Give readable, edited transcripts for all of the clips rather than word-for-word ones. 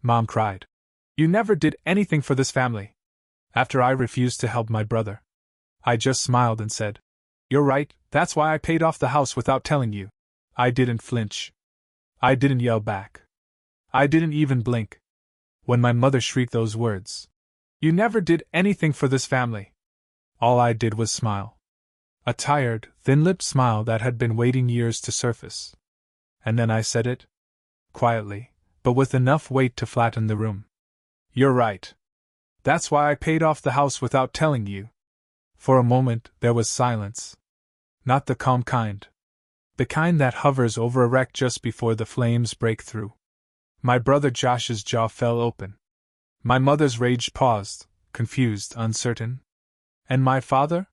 Mom cried. You never did anything for this family. After I refused to help my brother. I just smiled and said, You're right, that's why I paid off the house without telling you. I didn't flinch. I didn't yell back. I didn't even blink. When my mother shrieked those words, You never did anything for this family. All I did was smile. A tired, thin-lipped smile that had been waiting years to surface. And then I said it. Quietly, but with enough weight to flatten the room. You're right. That's why I paid off the house without telling you. For a moment, there was silence. Not the calm kind. The kind that hovers over a wreck just before the flames break through. My brother Josh's jaw fell open. My mother's rage paused, confused, uncertain. And my father?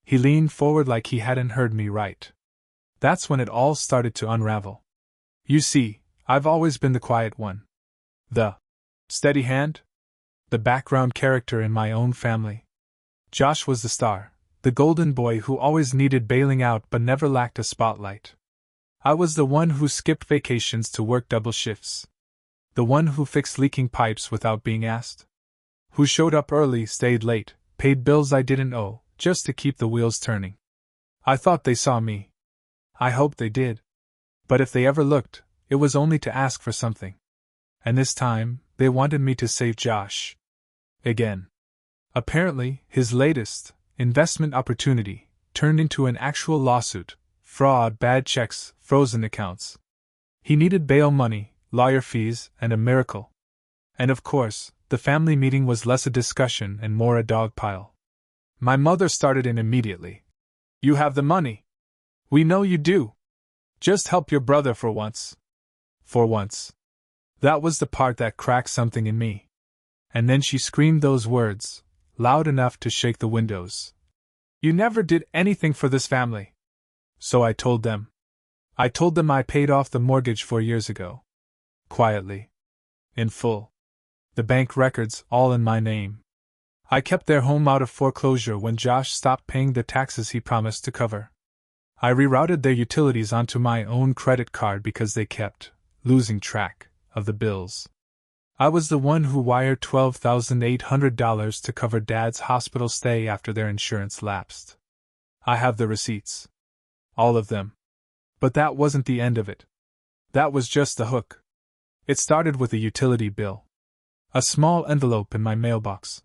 He leaned forward like he hadn't heard me right. That's when it all started to unravel. You see, I've always been the quiet one. The steady hand? The background character in my own family. Josh was the star, the golden boy who always needed bailing out but never lacked a spotlight. I was the one who skipped vacations to work double shifts. The one who fixed leaking pipes without being asked. Who showed up early, stayed late, paid bills I didn't owe, just to keep the wheels turning. I thought they saw me. I hoped they did. But if they ever looked, it was only to ask for something. And this time, they wanted me to save Josh. Again. Apparently, his latest investment opportunity turned into an actual lawsuit, fraud, bad checks, frozen accounts. He needed bail money, lawyer fees, and a miracle. And of course, the family meeting was less a discussion and more a dog pile. My mother started in immediately. You have the money. We know you do. Just help your brother for once. For once. That was the part that cracked something in me. And then she screamed those words, loud enough to shake the windows. You never did anything for this family. So I told them. I told them I paid off the mortgage 4 years ago. Quietly. In full. The bank records, all in my name. I kept their home out of foreclosure when Josh stopped paying the taxes he promised to cover. I rerouted their utilities onto my own credit card because they kept losing track of the bills. I was the one who wired $12,800 to cover Dad's hospital stay after their insurance lapsed. I have the receipts. All of them. But that wasn't the end of it. That was just the hook. It started with a utility bill. A small envelope in my mailbox.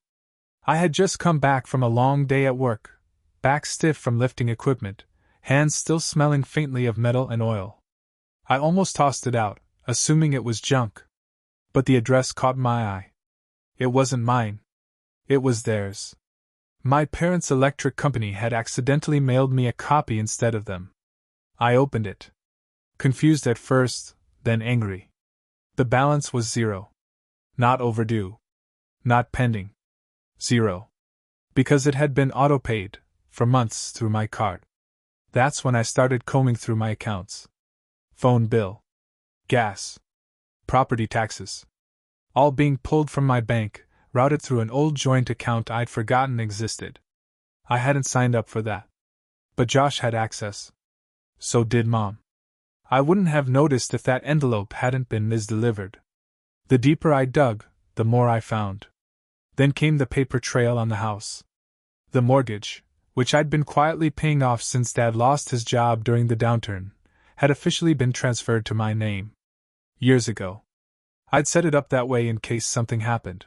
I had just come back from a long day at work, back stiff from lifting equipment, hands still smelling faintly of metal and oil. I almost tossed it out, assuming it was junk. But the address caught my eye. It wasn't mine. It was theirs. My parents' electric company had accidentally mailed me a copy instead of them. I opened it. Confused at first, then angry. The balance was 0. Not overdue. Not pending. 0. Because it had been auto-paid, for months, through my card. That's when I started combing through my accounts. Phone bill. Gas. Property taxes. All being pulled from my bank, routed through an old joint account I'd forgotten existed. I hadn't signed up for that. But Josh had access. So did Mom. I wouldn't have noticed if that envelope hadn't been misdelivered. The deeper I dug, the more I found. Then came the paper trail on the house. The mortgage, which I'd been quietly paying off since Dad lost his job during the downturn, had officially been transferred to my name. Years ago. I'd set it up that way in case something happened.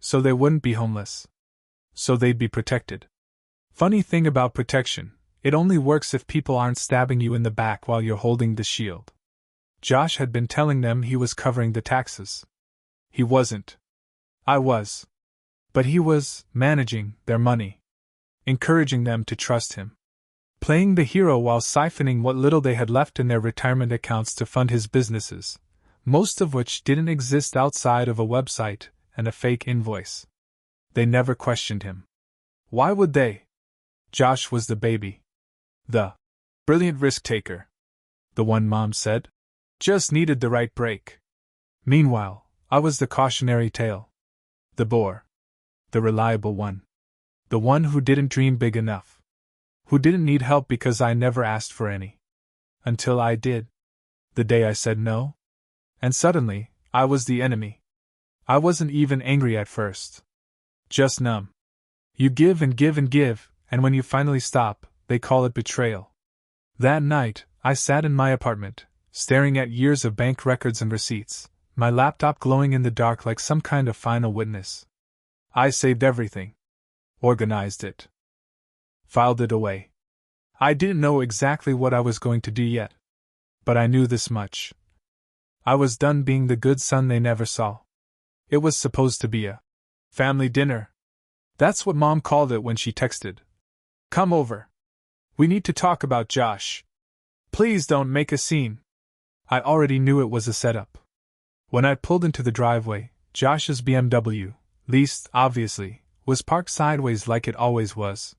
So they wouldn't be homeless. So they'd be protected. Funny thing about protection, it only works if people aren't stabbing you in the back while you're holding the shield. Josh had been telling them he was covering the taxes. He wasn't. I was. But he was managing their money. Encouraging them to trust him. Playing the hero while siphoning what little they had left in their retirement accounts to fund his businesses, most of which didn't exist outside of a website and a fake invoice. They never questioned him. Why would they? Josh was the baby. The brilliant risk-taker. The one Mom said. Just needed the right break. Meanwhile, I was the cautionary tale. The bore. The reliable one. The one who didn't dream big enough. Who didn't need help because I never asked for any. Until I did. The day I said no. And suddenly, I was the enemy. I wasn't even angry at first. Just numb. You give and give and give, and when you finally stop, they call it betrayal. That night, I sat in my apartment, staring at years of bank records and receipts, my laptop glowing in the dark like some kind of final witness. I saved everything. Organized it. Filed it away. I didn't know exactly what I was going to do yet. But I knew this much. I was done being the good son they never saw. It was supposed to be a family dinner. That's what Mom called it when she texted. Come over. We need to talk about Josh. Please don't make a scene. I already knew it was a setup. When I pulled into the driveway, Josh's BMW, leased, obviously, was parked sideways like it always was.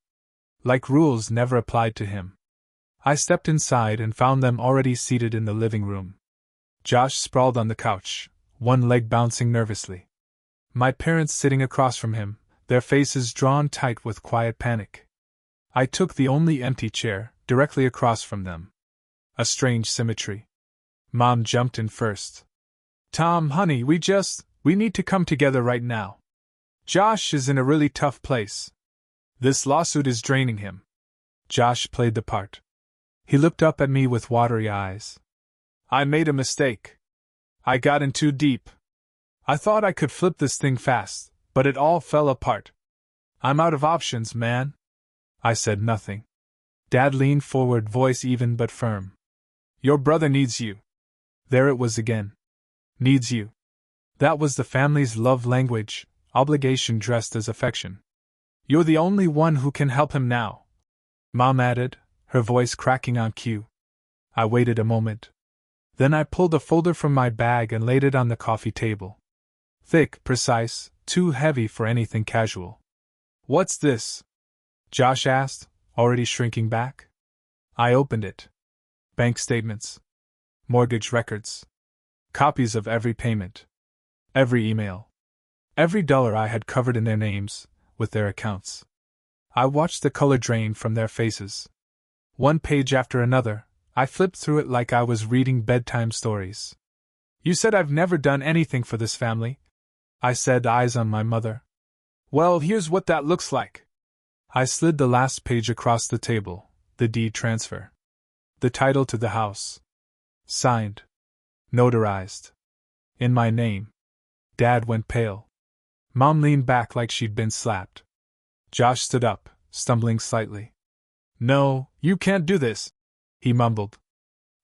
Like rules never applied to him. I stepped inside and found them already seated in the living room. Josh sprawled on the couch, one leg bouncing nervously. My parents sitting across from him, their faces drawn tight with quiet panic. I took the only empty chair, directly across from them. A strange symmetry. Mom jumped in first. Tom, honey, we need to come together right now. Josh is in a really tough place. This lawsuit is draining him. Josh played the part. He looked up at me with watery eyes. I made a mistake. I got in too deep. I thought I could flip this thing fast, but it all fell apart. I'm out of options, man. I said nothing. Dad leaned forward, voice even but firm. Your brother needs you. There it was again. Needs you. That was the family's love language, obligation dressed as affection. You're the only one who can help him now. Mom added, her voice cracking on cue. I waited a moment. Then I pulled a folder from my bag and laid it on the coffee table. Thick, precise, too heavy for anything casual. What's this? Josh asked, already shrinking back. I opened it. Bank statements. Mortgage records. Copies of every payment. Every email. Every dollar I had covered in their names, with their accounts. I watched the color drain from their faces. One page after another, I flipped through it like I was reading bedtime stories. You said I've never done anything for this family? I said, eyes on my mother. Well, here's what that looks like. I slid the last page across the table, the deed transfer. The title to the house. Signed. Notarized. In my name. Dad went pale. Mom leaned back like she'd been slapped. Josh stood up, stumbling slightly. No, you can't do this, he mumbled.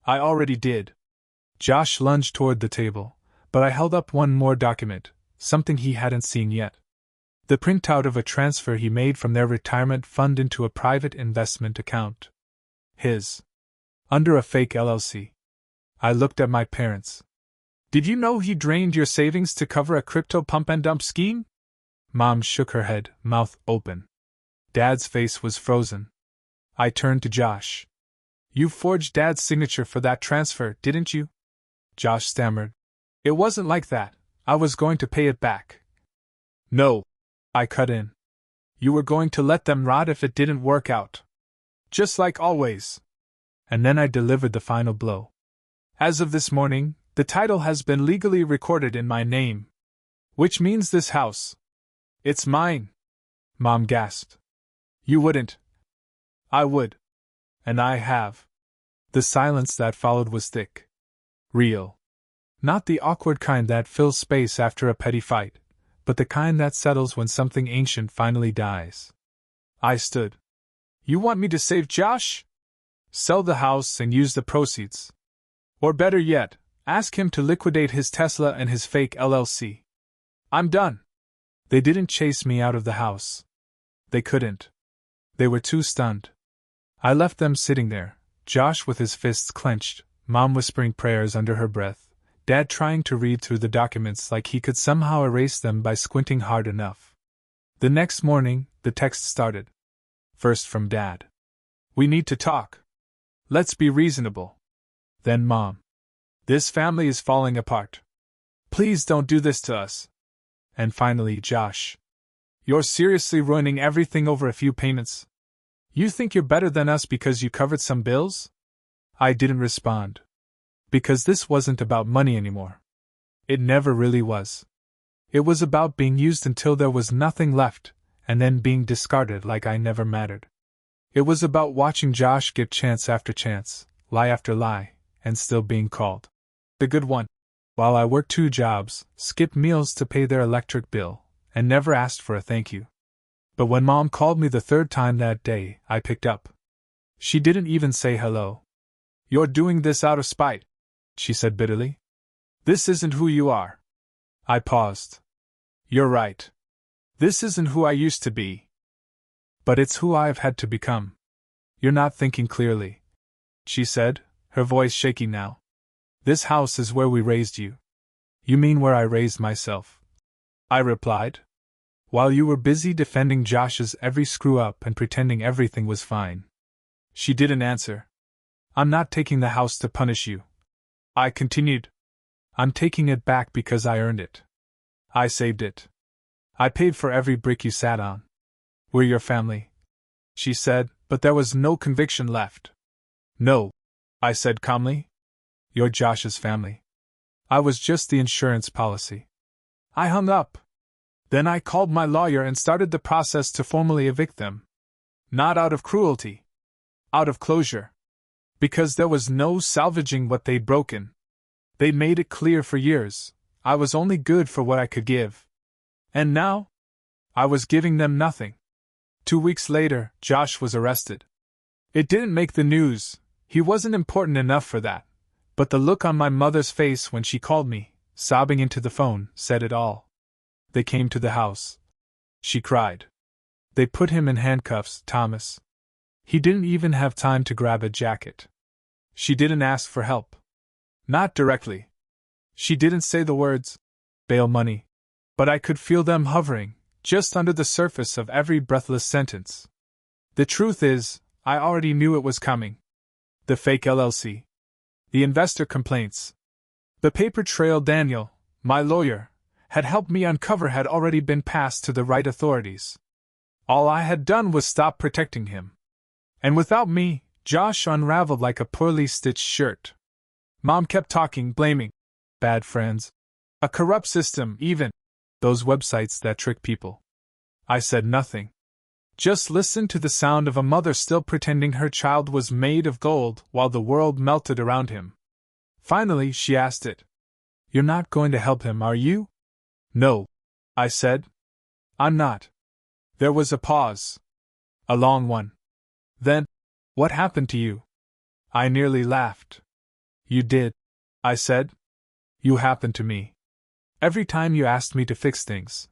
I already did. Josh lunged toward the table, but I held up one more document, something he hadn't seen yet. The printout of a transfer he made from their retirement fund into a private investment account. His. Under a fake LLC. I looked at my parents. Did you know he drained your savings to cover a crypto pump and dump scheme? Mom shook her head, mouth open. Dad's face was frozen. I turned to Josh. You forged Dad's signature for that transfer, didn't you? Josh stammered. It wasn't like that. I was going to pay it back. No. I cut in. You were going to let them rot if it didn't work out. Just like always. And then I delivered the final blow. As of this morning, the title has been legally recorded in my name. Which means this house. It's mine. Mom gasped. You wouldn't. I would. And I have. The silence that followed was thick. Real. Not the awkward kind that fills space after a petty fight, but the kind that settles when something ancient finally dies. I stood. You want me to save Josh? Sell the house and use the proceeds. Or better yet, ask him to liquidate his Tesla and his fake LLC. I'm done. They didn't chase me out of the house. They couldn't. They were too stunned. I left them sitting there, Josh with his fists clenched, Mom whispering prayers under her breath, Dad trying to read through the documents like he could somehow erase them by squinting hard enough. The next morning, the text started. First from Dad. We need to talk. Let's be reasonable. Then Mom. This family is falling apart. Please don't do this to us. And finally, Josh. You're seriously ruining everything over a few payments? You think you're better than us because you covered some bills? I didn't respond. Because this wasn't about money anymore. It never really was. It was about being used until there was nothing left, and then being discarded like I never mattered. It was about watching Josh get chance after chance, lie after lie, and still being called the good one. While I worked 2 jobs, skipped meals to pay their electric bill, and never asked for a thank you. But when Mom called me the 3rd time that day, I picked up. She didn't even say hello. "You're doing this out of spite," she said bitterly. "This isn't who you are." I paused. "You're right. This isn't who I used to be. But it's who I've had to become." "You're not thinking clearly," she said, her voice shaking now. "This house is where we raised you." "You mean where I raised myself?" I replied. "While you were busy defending Josh's every screw-up and pretending everything was fine." She didn't answer. "I'm not taking the house to punish you," I continued. "I'm taking it back because I earned it. I saved it. I paid for every brick you sat on. We're your family," she said, but there was no conviction left. "No," I said calmly. "You're Josh's family. I was just the insurance policy." I hung up. Then I called my lawyer and started the process to formally evict them. Not out of cruelty. Out of closure. Because there was no salvaging what they'd broken. They'd made it clear for years, I was only good for what I could give. And now? I was giving them nothing. 2 weeks later, Josh was arrested. It didn't make the news, he wasn't important enough for that. But the look on my mother's face when she called me, sobbing into the phone, said it all. "They came to the house," she cried. "They put him in handcuffs, Thomas. He didn't even have time to grab a jacket." She didn't ask for help. Not directly. She didn't say the words, "bail money." But I could feel them hovering, just under the surface of every breathless sentence. The truth is, I already knew it was coming. The fake LLC. The investor complaints. The paper trail Daniel, my lawyer, had helped me uncover had already been passed to the right authorities. All I had done was stop protecting him. And without me, Josh unraveled like a poorly stitched shirt. Mom kept talking, blaming. Bad friends. A corrupt system, even. Those websites that trick people. I said nothing. Just listened to the sound of a mother still pretending her child was made of gold while the world melted around him. Finally, she asked it. "You're not going to help him, are you?" "No," I said. "I'm not." There was a pause. A long one. Then, "What happened to you?" I nearly laughed. "You did," I said. "You happened to me. Every time you asked me to fix things.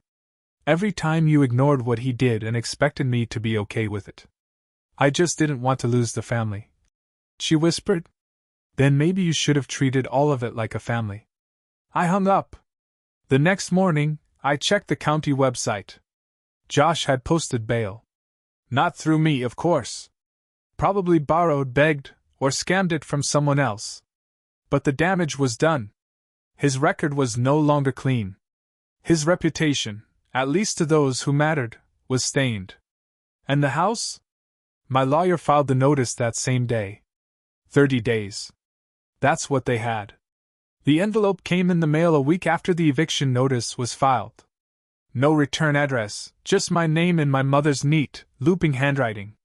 Every time you ignored what he did and expected me to be okay with it. I just didn't want to lose the family." She whispered. "Then maybe you should have treated all of it like a family." I hung up. The next morning, I checked the county website. Josh had posted bail. Not through me, of course. Probably borrowed, begged, or scammed it from someone else. But the damage was done. His record was no longer clean. His reputation, at least to those who mattered, was stained. And the house? My lawyer filed the notice that same day. 30 days. That's what they had. The envelope came in the mail a week after the eviction notice was filed. No return address, just my name in my mother's neat, looping handwriting.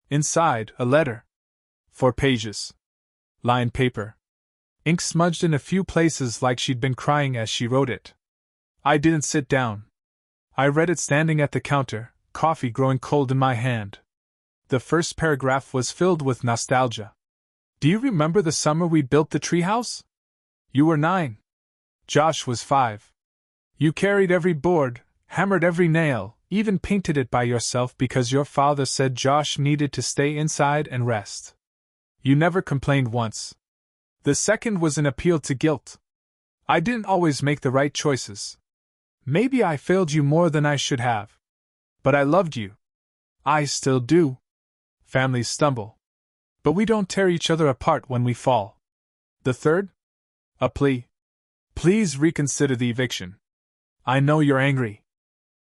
Inside, a letter. 4 pages. Lined paper. Ink smudged in a few places like she'd been crying as she wrote it. I didn't sit down. I read it standing at the counter, coffee growing cold in my hand. The first paragraph was filled with nostalgia. "Do you remember the summer we built the treehouse? You were 9. Josh was 5. You carried every board, hammered every nail, even painted it by yourself because your father said Josh needed to stay inside and rest. You never complained once. The second was an appeal to guilt. I didn't always make the right choices. Maybe I failed you more than I should have. But I loved you. I still do. Families stumble. But we don't tear each other apart when we fall." The third? A plea. "Please reconsider the eviction. I know you're angry.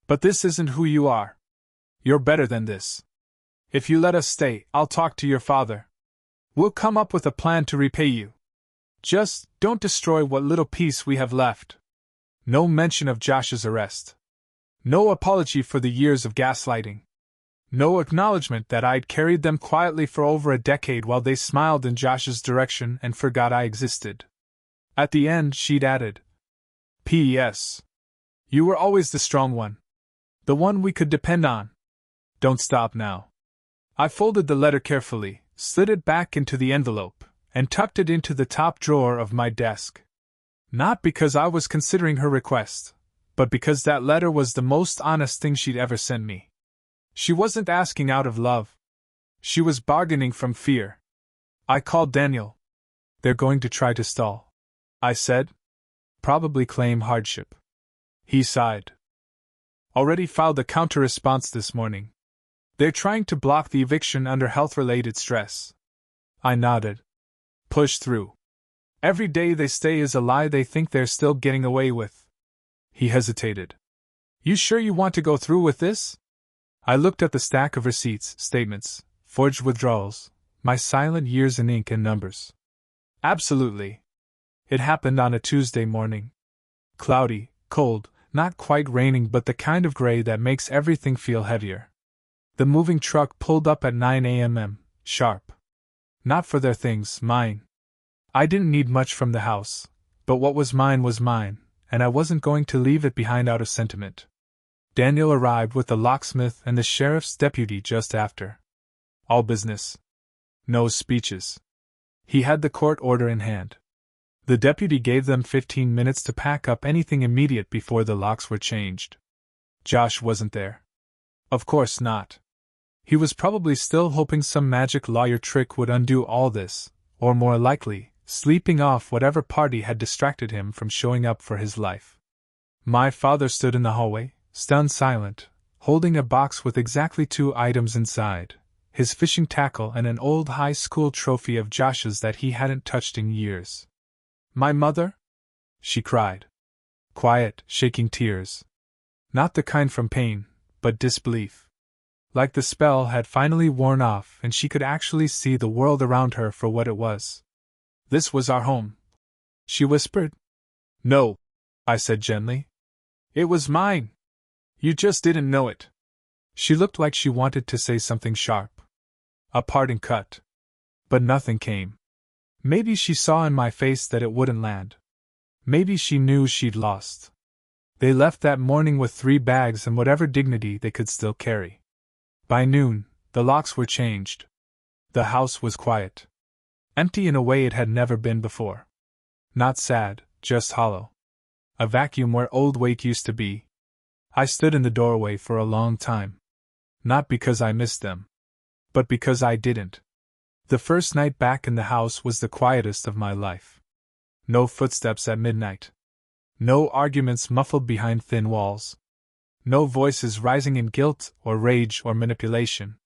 But this isn't who you are. You're better than this. If you let us stay, I'll talk to your father. We'll come up with a plan to repay you. Just don't destroy what little peace we have left." No mention of Josh's arrest. No apology for the years of gaslighting. No acknowledgement that I'd carried them quietly for over a decade while they smiled in Josh's direction and forgot I existed. At the end, she'd added, P.S. You were always the strong one. The one we could depend on. Don't stop now. I folded the letter carefully, slid it back into the envelope, and tucked it into the top drawer of my desk. Not because I was considering her request, but because that letter was the most honest thing she'd ever sent me. She wasn't asking out of love. She was bargaining from fear. I called Daniel. They're going to try to stall, I said. Probably claim hardship. He sighed. Already filed a counter-response this morning. They're trying to block the eviction under health-related stress. I nodded. Push through. Every day they stay is a lie they think they're still getting away with. He hesitated. You sure you want to go through with this? I looked at the stack of receipts, statements, forged withdrawals, my silent years in ink and numbers. Absolutely. It happened on a Tuesday morning. Cloudy, cold, not quite raining but the kind of gray that makes everything feel heavier. The moving truck pulled up at 9 a.m. sharp. Not for their things, mine. I didn't need much from the house, but what was mine, and I wasn't going to leave it behind out of sentiment. Daniel arrived with the locksmith and the sheriff's deputy just after. All business. No speeches. He had the court order in hand. The deputy gave them 15 minutes to pack up anything immediate before the locks were changed. Josh wasn't there. Of course not. He was probably still hoping some magic lawyer trick would undo all this, or more likely, sleeping off whatever party had distracted him from showing up for his life. My father stood in the hallway, stunned silent, holding a box with exactly 2 items inside, his fishing tackle and an old high school trophy of Josh's that he hadn't touched in years. My mother? She cried. Quiet, shaking tears. Not the kind from pain, but disbelief. Like the spell had finally worn off and she could actually see the world around her for what it was. This was our home, she whispered. No, I said gently. It was mine. You just didn't know it. She looked like she wanted to say something sharp. A parting cut. But nothing came. Maybe she saw in my face that it wouldn't land. Maybe she knew she'd lost. They left that morning with 3 bags and whatever dignity they could still carry. By noon, the locks were changed. The house was quiet. Empty in a way it had never been before. Not sad, just hollow. A vacuum where old Wake used to be. I stood in the doorway for a long time. Not because I missed them. But because I didn't. The first night back in the house was the quietest of my life. No footsteps at midnight. No arguments muffled behind thin walls. No voices rising in guilt or rage or manipulation.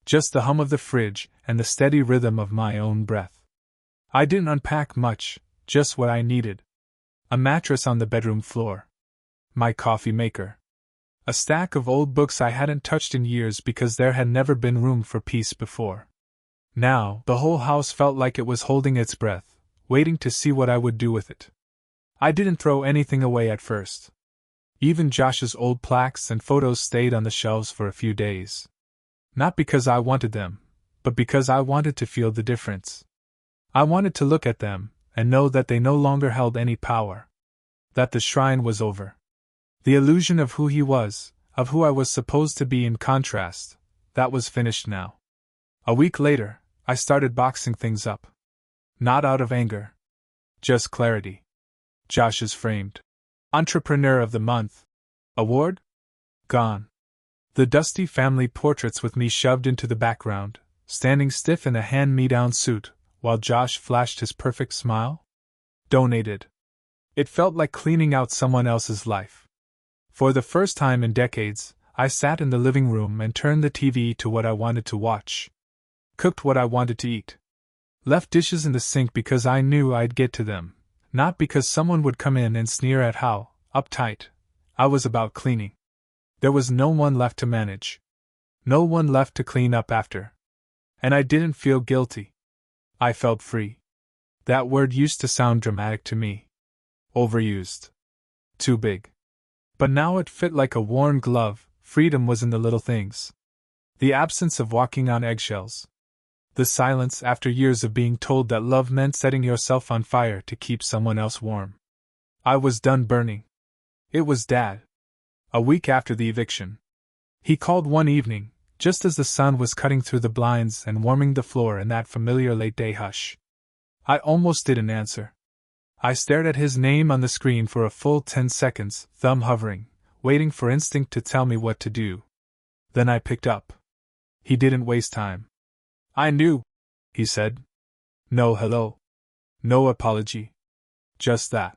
Just the hum of the fridge and the steady rhythm of my own breath. I didn't unpack much, just what I needed. A mattress on the bedroom floor. My coffee maker. A stack of old books I hadn't touched in years because there had never been room for peace before. Now, the whole house felt like it was holding its breath, waiting to see what I would do with it. I didn't throw anything away at first. Even Josh's old plaques and photos stayed on the shelves for a few days. Not because I wanted them, but because I wanted to feel the difference. I wanted to look at them and know that they no longer held any power. That the shrine was over. The illusion of who he was, of who I was supposed to be in contrast, that was finished now. A week later, I started boxing things up. Not out of anger. Just clarity. Josh's framed Entrepreneur of the Month award? Gone. The dusty family portraits with me shoved into the background, standing stiff in a hand-me-down suit, while Josh flashed his perfect smile? Donated. It felt like cleaning out someone else's life. For the first time in decades, I sat in the living room and turned the TV to what I wanted to watch. Cooked what I wanted to eat. Left dishes in the sink because I knew I'd get to them, not because someone would come in and sneer at how uptight I was about cleaning. There was no one left to manage. No one left to clean up after. And I didn't feel guilty. I felt free. That word used to sound dramatic to me. Overused. Too big. But now it fit like a worn glove. Freedom was in the little things. The absence of walking on eggshells. The silence after years of being told that love meant setting yourself on fire to keep someone else warm. I was done burning. It was Dad. A week after the eviction. He called one evening, just as the sun was cutting through the blinds and warming the floor in that familiar late-day hush. I almost didn't answer. I stared at his name on the screen for a full 10 seconds, thumb hovering, waiting for instinct to tell me what to do. Then I picked up. He didn't waste time. I knew, he said. No hello. No apology. Just that.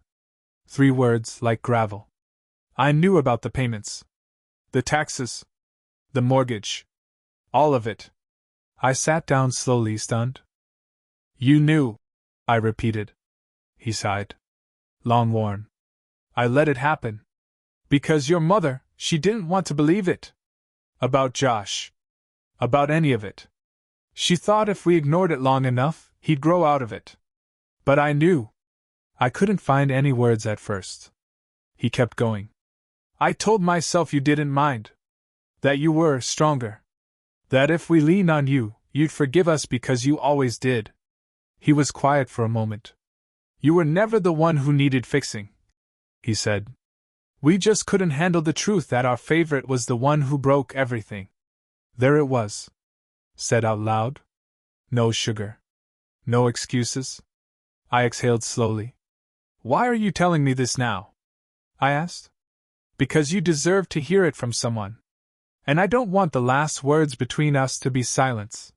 3 words like gravel. I knew about the payments. The taxes. The mortgage. All of it. I sat down slowly, stunned. You knew, I repeated. He sighed. Long worn. I let it happen. Because your mother, she didn't want to believe it. About Josh. About any of it. She thought if we ignored it long enough, he'd grow out of it. But I knew. I couldn't find any words at first. He kept going. I told myself you didn't mind. That you were stronger. That if we leaned on you, you'd forgive us because you always did. He was quiet for a moment. You were never the one who needed fixing, he said. We just couldn't handle the truth that our favorite was the one who broke everything. There it was. Said out loud. No sugar. No excuses. I exhaled slowly. Why are you telling me this now? I asked. Because you deserve to hear it from someone. And I don't want the last words between us to be silence.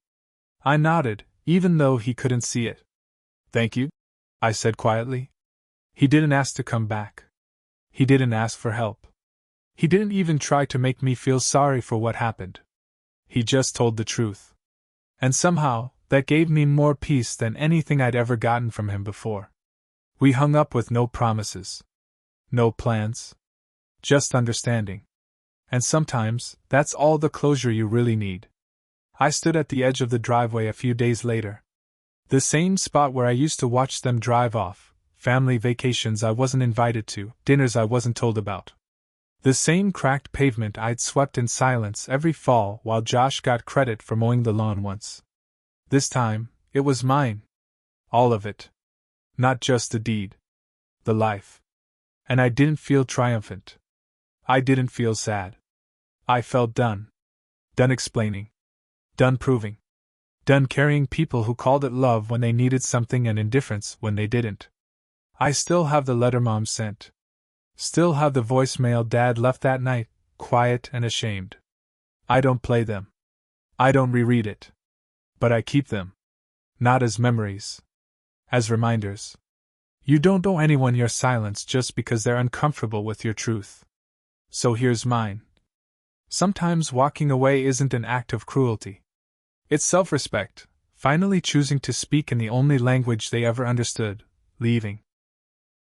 I nodded, even though he couldn't see it. Thank you, I said quietly. He didn't ask to come back. He didn't ask for help. He didn't even try to make me feel sorry for what happened. He just told the truth. And somehow, that gave me more peace than anything I'd ever gotten from him before. We hung up with no promises. No plans. Just understanding. And sometimes, that's all the closure you really need. I stood at the edge of the driveway a few days later. The same spot where I used to watch them drive off, family vacations I wasn't invited to, dinners I wasn't told about. The same cracked pavement I'd swept in silence every fall while Josh got credit for mowing the lawn once. This time, it was mine. All of it. Not just the deed. The life. And I didn't feel triumphant. I didn't feel sad. I felt done. Done explaining. Done proving. Done carrying people who called it love when they needed something and indifference when they didn't. I still have the letter Mom sent. Still have the voicemail Dad left that night, quiet and ashamed. I don't play them. I don't reread it. But I keep them. Not as memories. As reminders. You don't owe anyone your silence just because they're uncomfortable with your truth. So here's mine. Sometimes walking away isn't an act of cruelty. It's self-respect, finally choosing to speak in the only language they ever understood, leaving.